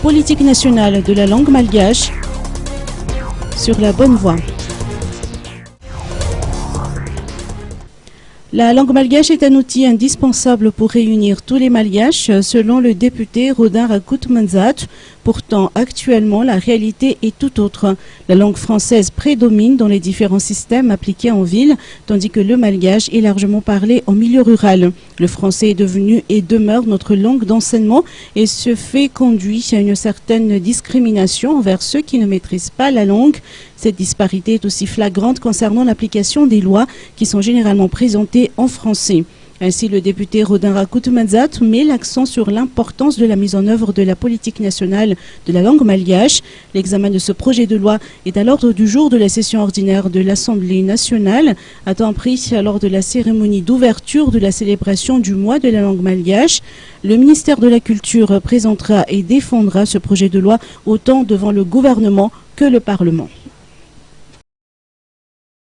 politique nationale de la langue malgache sur la bonne voie. La langue malgache est un outil indispensable pour réunir tous les malgaches, selon le député Rodin Rakut-Manzat. Pourtant, actuellement, la réalité est tout autre. La langue française prédomine dans les différents systèmes appliqués en ville, tandis que le malgache est largement parlé en milieu rural. Le français est devenu et demeure notre langue d'enseignement et ce fait conduit à une certaine discrimination envers ceux qui ne maîtrisent pas la langue. Cette disparité est aussi flagrante concernant l'application des lois qui sont généralement présentées en français. Ainsi, le député Rodin Rakut-Manzat met l'accent sur l'importance de la mise en œuvre de la politique nationale de la langue malgache. L'examen de ce projet de loi est à l'ordre du jour de la session ordinaire de l'Assemblée nationale, à temps pris lors de la cérémonie d'ouverture de la célébration du mois de la langue malgache. Le ministère de la Culture présentera et défendra ce projet de loi autant devant le gouvernement que le Parlement.